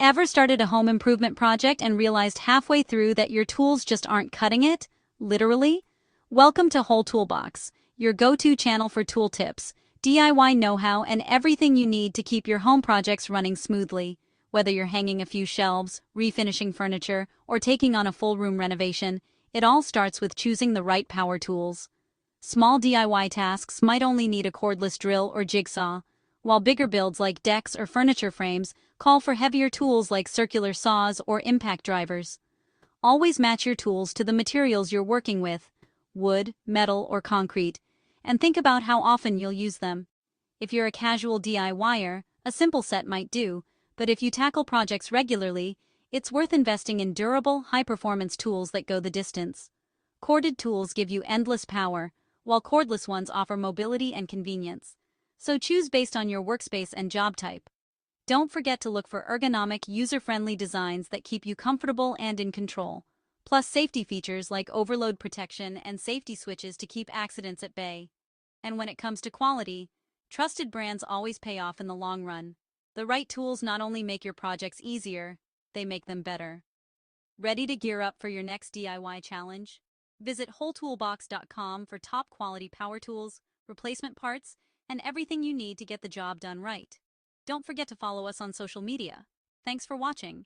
Ever started a home improvement project and realized halfway through that your tools just aren't cutting it? Literally? Welcome to WholeToolBox, your go-to channel for tool tips, DIY know-how, and everything you need to keep your home projects running smoothly. Whether you're hanging a few shelves, refinishing furniture, or taking on a full room renovation, it all starts with choosing the right power tools. Small DIY tasks might only need a cordless drill or jigsaw, while bigger builds like decks or furniture frames call for heavier tools like circular saws or impact drivers. Always match your tools to the materials you're working with, wood, metal, or concrete, and think about how often you'll use them. If you're a casual DIYer, a simple set might do, but if you tackle projects regularly, it's worth investing in durable, high-performance tools that go the distance. Corded tools give you endless power, while cordless ones offer mobility and convenience. So choose based on your workspace and job type. Don't forget to look for ergonomic, user-friendly designs that keep you comfortable and in control. Plus safety features like overload protection and safety switches to keep accidents at bay. And when it comes to quality, trusted brands always pay off in the long run. The right tools not only make your projects easier, they make them better. Ready to gear up for your next DIY challenge? Visit WholeToolBox.com for top quality power tools, replacement parts, and everything you need to get the job done right. Don't forget to follow us on social media. Thanks for watching.